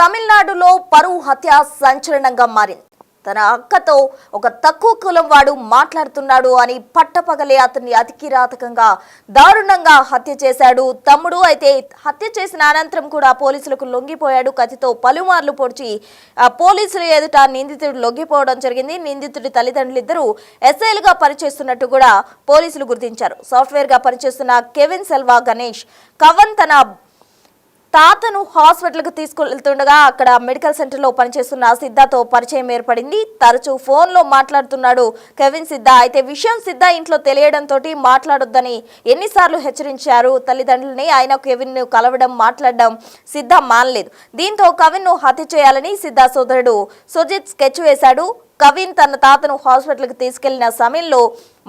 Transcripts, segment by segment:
తమిళనాడులో పరువు హత్య సంచలనంగా మారింది. తన అక్కతో ఒక తక్కువ కులం వాడు మాట్లాడుతున్నాడు అని పట్టపగలే అతన్ని అతి కిరాతకంగా దారుణంగా హత్య చేశాడు తమ్ముడు. అయితే హత్య చేసిన అనంతరం కూడా పోలీసులకు లొంగిపోయాడు. కత్తితో పలుమార్లు పొడిచి పోలీసులు ఎదుట నిందితుడు లొంగిపోవడం జరిగింది. నిందితుడి తల్లిదండ్రులిద్దరూ ఎస్ఐలుగా పనిచేస్తున్నట్టు కూడా పోలీసులు గుర్తించారు. సాఫ్ట్వేర్ గా పనిచేస్తున్న కెవిన్ సెల్వా గణేష్ కవన్ తన తాతను హాస్పిటల్కు తీసుకెళ్తుండగా అక్కడ మెడికల్ సెంటర్లో పనిచేస్తున్న సిద్ధాతో పరిచయం ఏర్పడింది. తరచూ ఫోన్లో మాట్లాడుతున్నాడు కెవిన్ సిద్ధ. అయితే విషయం సిద్ధ ఇంట్లో తెలియడంతో మాట్లాడొద్దని ఎన్నిసార్లు హెచ్చరించారు తల్లిదండ్రులని. ఆయన కెవిన్ ను కలవడం మాట్లాడడం సిద్ధ మానలేదు. దీంతో కవిన్ ను హత్య చేయాలని సిద్ధ సోదరుడు సుజిత్ స్కెచ్ వేశాడు. కవిన్ తన తాతను హాస్పిటల్కి తీసుకెళ్లిన సమయంలో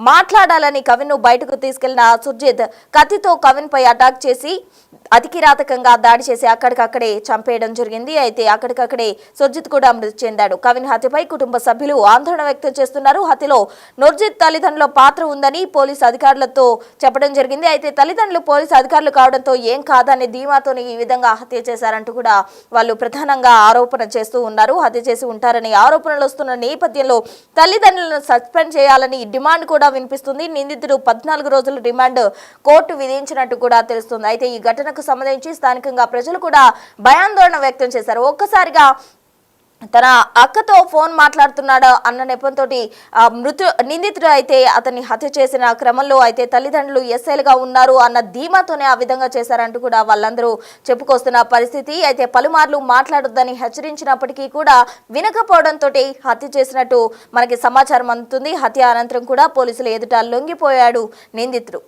మాట్లాడాలని కవిన్ ను బయటకు తీసుకెళ్లిన సుజిత్ కత్తితో కవిన్ పై అటాక్ చేసి అతి కిరాతకంగా దాడి చేసి అక్కడికక్కడే చంపేయడం జరిగింది. అయితే అక్కడికక్కడే సుజిత్ కూడా మృతి చెందాడు. కవిన్ హత్యపై కుటుంబ సభ్యులు ఆందోళన వ్యక్తం చేస్తున్నారు. హత్యలో నుర్జిత్ తల్లిదండ్రుల పాత్ర ఉందని పోలీసు అధికారులతో చెప్పడం జరిగింది. అయితే తల్లిదండ్రులు పోలీసు అధికారులు కావడంతో ఏం కాదనే ధీమాతోని ఈ విధంగా హత్య చేశారంటూ కూడా వాళ్ళు ప్రధానంగా ఆరోపణ చేస్తూ ఉన్నారు. హత్య చేసి ఉంటారని ఆరోపణలు వస్తున్న నేపథ్యంలో తల్లిదండ్రులను సస్పెండ్ చేయాలని డిమాండ్ కూడా వినిపిస్తుంది. నిందితుడు 14 రోజుల రిమాండ్ కోర్టు విధించినట్టు కూడా తెలుస్తుంది. అయితే ఈ ఘటనకు సంబంధించి స్థానికంగా ప్రజలు కూడా భయాందోళన వ్యక్తం చేశారు. ఒక్కసారిగా తన అక్కతో ఫోన్ మాట్లాడుతున్నాడు అన్న నెపంతో నిందితుడు అయితే అతన్ని హత్య చేసిన క్రమంలో అయితే తల్లిదండ్రులు ఎస్ఐలుగా ఉన్నారు అన్న ధీమాతోనే ఆ విధంగా చేశారంటూ కూడా వాళ్ళందరూ చెప్పుకొస్తున్న పరిస్థితి. అయితే పలుమార్లు మాట్లాడొద్దని హెచ్చరించినప్పటికీ కూడా వినకపోవడంతో హత్య చేసినట్టు మనకి సమాచారం అందుతుంది. హత్య అనంతరం కూడా పోలీసులు ఎదుట లొంగిపోయాడు నిందితుడు.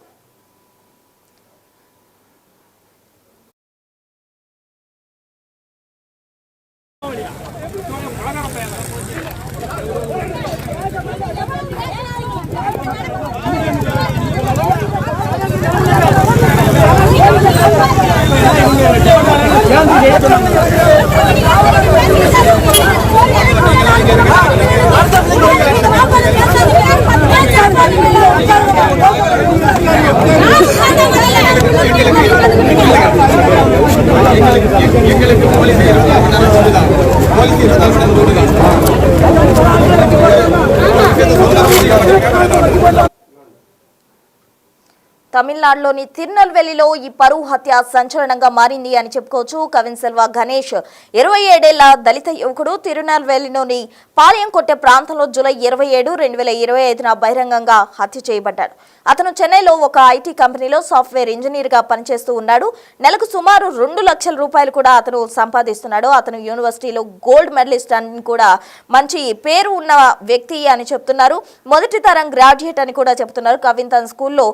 తమిళనాడులోని తిరునెల్వేలిలో ఈ పరువు హత్య సంచలనంగా మారింది అని చెప్పుకోవచ్చు. కవిన్ సెల్వా గణేష్ 27 ఏళ్ల దళిత యువకుడు తిరునెల్వేలిలోని పాలయంకొట్టె ప్రాంతంలో జూలై 27, 2025న బహిరంగంగా హత్య చేయబడ్డాడు. అతను చెన్నైలో ఒక ఐటీ కంపెనీలో సాఫ్ట్వేర్ ఇంజనీర్ గా పనిచేస్తూ ఉన్నాడు. నెలకు సుమారు 2 లక్షల రూపాయలు కూడా అతను సంపాదిస్తున్నాడు. అతను యూనివర్సిటీలో గోల్డ్ మెడలిస్ట్ అని కూడా మంచి పేరు ఉన్న వ్యక్తి అని చెప్తున్నారు. మొదటి తరం గ్రాడ్యుయేట్ అని కూడా చెప్తున్నారు. కవిన్ తన స్కూల్లో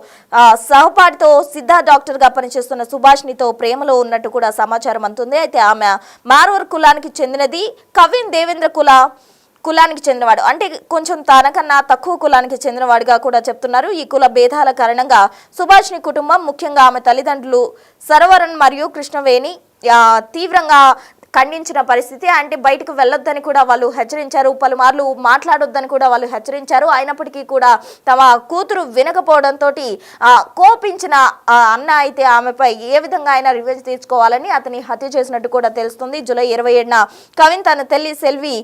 సహపాఠితో సిద్ధ డాక్టర్ గా పనిచేస్తున్న సుభాష్నితో ప్రేమలో ఉన్నట్టు కూడా సమాచారం అందుతుంది. అయితే ఆమె మార్వర్ కులానికి చెందినది. కవిన్ దేవేంద్ర కులానికి చెందినవాడు, అంటే కొంచెం తనకన్నా తక్కువ కులానికి చెందినవాడిగా కూడా చెప్తున్నారు. ఈ కుల భేదాల కారణంగా సుభాష్ని కుటుంబం, ముఖ్యంగా ఆమె తల్లిదండ్రులు సరవరన్ మరియు కృష్ణవేణి తీవ్రంగా ఖండించిన పరిస్థితి. అంటే బయటకు వెళ్ళొద్దని కూడా వాళ్ళు హెచ్చరించారు. పలుమార్లు మాట్లాడొద్దని కూడా వాళ్ళు హెచ్చరించారు. అయినప్పటికీ కూడా తమ కూతురు వినకపోవడంతో కోపించిన అన్న అయితే ఆమెపై ఏ విధంగా అయినా రివెంజ్ తీర్చుకోవాలని అతని హత్య చేసినట్టు కూడా తెలుస్తుంది. జూలై 27న కవిన్ తన తల్లి సెల్వి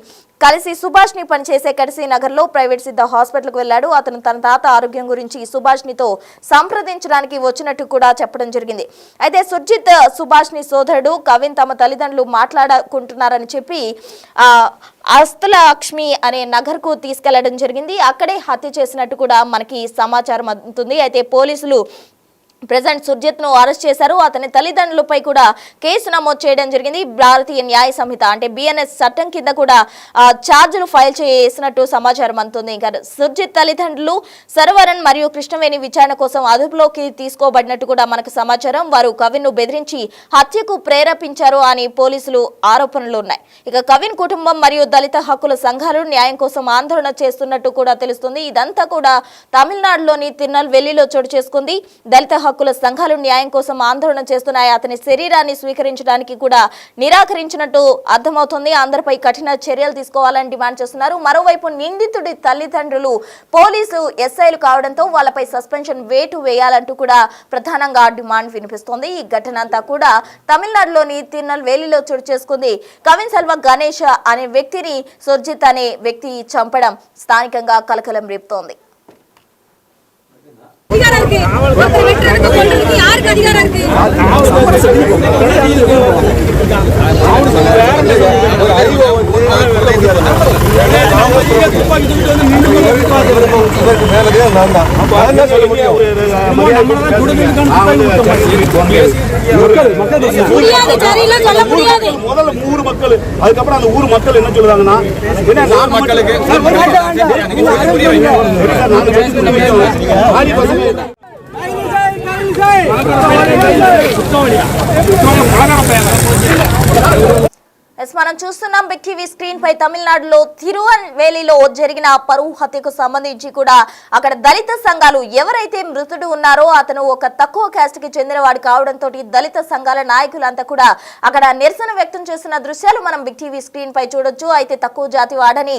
కలిసి సుభాష్ని పనిచేసే కడిసి నగర్లో ప్రైవేట్ సిద్ధ హాస్పిటల్కు వెళ్ళాడు. అతను తన తాత ఆరోగ్యం గురించి సుభాష్నితో సంప్రదించడానికి వచ్చినట్టు కూడా చెప్పడం జరిగింది. అయితే సుజిత్ సుభాష్ని సోదరుడు కవిన్ తమ తల్లిదండ్రులు మాట్లాడుకుంటున్నారని చెప్పి అస్తలక్ష్మి అనే నగర్కు తీసుకెళ్లడం జరిగింది. అక్కడే హత్య చేసినట్టు కూడా మనకి సమాచారం అందుతుంది. అయితే పోలీసులు ప్రెజెంట్ సుజిత్ ను అరెస్ట్ చేశారు. అతని తల్లిదండ్రులపై కూడా కేసు నమోదు చేయడం జరిగింది. భారతీయ న్యాయ సంహిత అంటే బిఎన్ఎస్ చట్టం కింద కూడా ఛార్జీలు ఫైల్ చేసినట్టు సమాచారం అందుతుంది. ఇంకా సుజిత్ తల్లిదండ్రులు సరవరన్ మరియు కృష్ణవేణి విచారణ కోసం అదుపులోకి తీసుకోబడినట్టు కూడా మనకు సమాచారం. వారు కవిన్ ను బెదిరించి హత్యకు ప్రేరేపించారు అని పోలీసులు ఆరోపణలు ఉన్నాయి. ఇక కవిన్ కుటుంబం మరియు దళిత హక్కుల సంఘాలు న్యాయం కోసం ఆందోళన చేస్తున్నట్టు కూడా తెలుస్తుంది. ఇదంతా కూడా తమిళనాడులోని తిరునెల్వేలిలో చోటు చేసుకుంది. దళిత హక్కుల సంఘాలు న్యాయం కోసం ఆందోళన చేస్తున్నాయి. అతని శరీరాన్ని స్వీకరించడానికి కూడా నిరాకరించినట్టు అర్థమవుతుంది. అందరిపై కఠిన చర్యలు తీసుకోవాలని డిమాండ్ చేస్తున్నారు. మరోవైపు నిందితుడి తల్లిదండ్రులు పోలీసు ఎస్ఐలు కావడంతో వాళ్ళపై సస్పెన్షన్ వేటు వేయాలంటూ కూడా ప్రధానంగా డిమాండ్ వినిపిస్తోంది. ఈ ఘటన అంతా కూడా తమిళనాడులోని తిరునెల్వేలిలో చోటు చేసుకుంది. కవిన్ సెల్వ గణేష్ అనే వ్యక్తిని సుర్జిత్ అనే వ్యక్తి చంపడం స్థానికంగా కలకలం రేపుతోంది. முதல்ல ஊர் மக்கள் அதுக்கப்புறம் அந்த ஊர் மக்கள் என்ன சொல்றாங்கன்னா మనం చూస్తున్నాం బిగ్ టీవీ స్క్రీన్ పై తమిళనాడులో తిరునెల్వేలిలో జరిగిన పరువు హత్యకు సంబంధించి కూడా అక్కడ దళిత సంఘాలు ఎవరైతే మృతుడు ఉన్నారో అతను ఒక తక్కువ క్యాస్ట్ కి చెందినవాడు కావడంతో దళిత సంఘాల నాయకులంతా కూడా అక్కడ నిరసన వ్యక్తం చేస్తున్న దృశ్యాలు మనం బిగ్ టీవీ స్క్రీన్ పై చూడొచ్చు. అయితే తక్కువ జాతి వాడని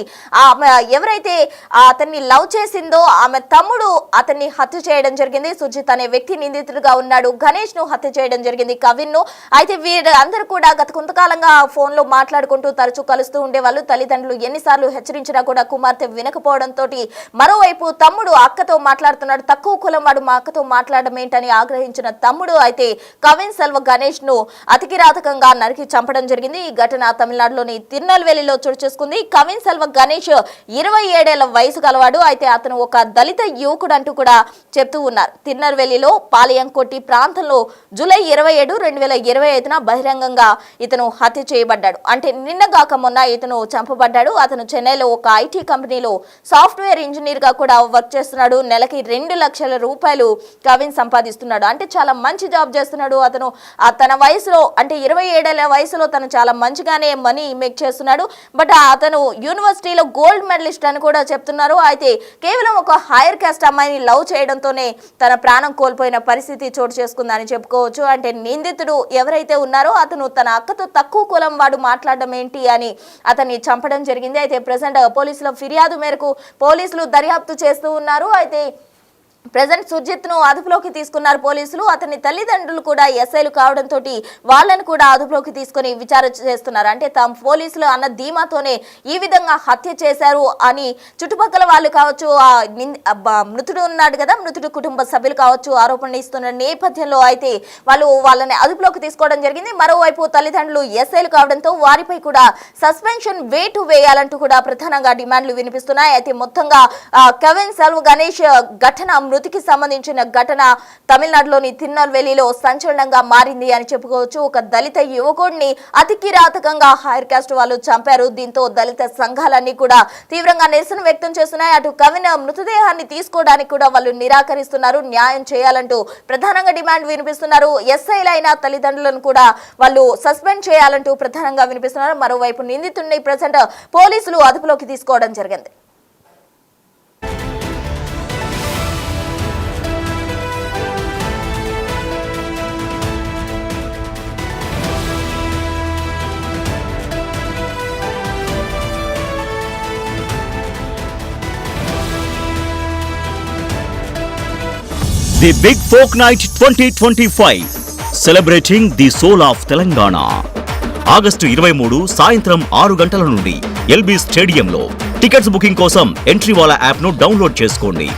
ఎవరైతే అతన్ని లవ్ చేసిందో ఆమె తమ్ముడు అతన్ని హత్య చేయడం జరిగింది. సుజిత్ అనే వ్యక్తి నిందితుడిగా ఉన్నాడు. గణేష్ ను హత్య చేయడం జరిగింది, కవిన్ ను. అయితే వీరందరూ కూడా గత కొంతకాలంగా ఫోన్ లో మాట్లాడుకుంటూ తరచూ కలుస్తూ ఉండేవాళ్ళు. తల్లిదండ్రులు ఎన్నిసార్లు హెచ్చరించినా కూడా కుమార్తె వినకపోవడంతో మరోవైపు తమ్ముడు అక్కతో మాట్లాడుతున్నాడు. తక్కువ కులం వాడు మా అక్కతో మాట్లాడడం ఏంటని ఆగ్రహించిన తమ్ముడు అయితే కవిన్ సెల్వ గణేష్ ను అతికిరాతకంగా నరికి చంపడం జరిగింది. ఈ ఘటన తమిళనాడులోని తిరునెల్వేలిలో చోటు చేసుకుంది. కవిన్ సెల్వ గణేష్ 27 ఏళ్ల వయసు గలవాడు. అయితే అతను ఒక దళిత యువకుడు అంటూ కూడా చెప్తూ ఉన్నారు. తిరునెల్వేలిలో పాలయంకొట్టి ప్రాంతంలో జూలై 27, 2025న బహిరంగంగా ఇతను హత్య చేయబడ్డాడు. అంటే నిన్నగాక మొన్న ఇతను చంపబడ్డాడు. అతను చెన్నైలో ఒక ఐటీ కంపెనీలో సాఫ్ట్వేర్ ఇంజనీర్ గా కూడా వర్క్ చేస్తున్నాడు. నెలకి 2 లక్షల రూపాయలు కవిన్ సంపాదిస్తున్నాడు. అంటే చాలా మంచి జాబ్ చేస్తున్నాడు. అతను తన వయసులో అంటే 27 ఏళ్ల వయసులో తను చాలా మంచిగానే మనీ మేక్ చేస్తున్నాడు. బట్ అతను యూనివర్సిటీలో గోల్డ్ మెడలిస్ట్ అని కూడా చెప్తున్నారు. అయితే కేవలం ఒక హైయర్ కాస్ట్ అమ్మాయిని లవ్ చేయడంతోనే తన ప్రాణం కోల్పోయిన పరిస్థితి చోటు చేసుకుందని చెప్పుకోవచ్చు. అంటే నిందితుడు ఎవరైతే ఉన్నారో అతను తన అక్కతో తక్కువ కులం వాడు మాట్లాడడం ఏంటి అని అతన్ని చంపడం జరిగింది. అయితే ప్రెసెంట్ పోలీసుల ఫిర్యాదు మేరకు పోలీసులు దర్యాప్తు చేస్తూ ఉన్నారు. అయితే ప్రెజెంట్ సుర్జిత్ ను అదుపులోకి తీసుకున్నారు పోలీసులు. అతని తల్లిదండ్రులు కూడా ఎస్ఐలు కావడంతో వాళ్ళని కూడా అదుపులోకి తీసుకుని విచారణ చేస్తున్నారు. అంటే తమ పోలీసులు అన్న ధీమాతోనే ఈ విధంగా హత్య చేశారు అని చుట్టుపక్కల వాళ్ళు కావచ్చు, మృతుడు ఉన్నాడు కదా, మృతుడు కుటుంబ సభ్యులు కావచ్చు ఆరోపణలు ఇస్తున్న నేపథ్యంలో అయితే వాళ్ళని అదుపులోకి తీసుకోవడం జరిగింది. మరోవైపు తల్లిదండ్రులు ఎస్ఐలు కావడంతో వారిపై కూడా సస్పెన్షన్ వేటు వేయాలంటూ కూడా ప్రధానంగా డిమాండ్లు వినిపిస్తున్నాయి. అయితే మొత్తంగా కవిన్ సెల్వ గణేష్ ఘటన మృతికి సంబంధించిన ఘటన తమిళనాడులోని తిరునెల్వేలిలో సంచలనంగా మారింది అని చెప్పుకోవచ్చు. ఒక దళిత యువకుడిని అతి కిరాతకంగా హైర్ కాస్ట్ వాళ్ళు చంపారు. దీంతో దళిత సంఘాలన్నీ కూడా తీవ్రంగా నిరసన వ్యక్తం చేస్తున్నాయి. అటు కవిన్ మృతదేహాన్ని తీసుకోవడానికి కూడా వాళ్ళు నిరాకరిస్తున్నారు. న్యాయం చేయాలంటూ ప్రధానంగా డిమాండ్ వినిపిస్తున్నారు. ఎస్ఐలైన తల్లిదండ్రులను కూడా వాళ్ళు సస్పెండ్ చేయాలంటూ ప్రధానంగా వినిపిస్తున్నారు. మరోవైపు నిందితుడిని ప్రెజెంట్ పోలీసులు అదుపులోకి తీసుకోవడం జరిగింది. The Big Folk Night 2025 celebrating the soul of Telangana. August 23 సాయంత్రం 6 గంటల నుండి ఎల్బీ స్టేడియంలో. టికెట్స్ బుకింగ్ కోసం ఎంట్రీ వాలా యాప్ ను డౌన్లోడ్ చేసుకోండి.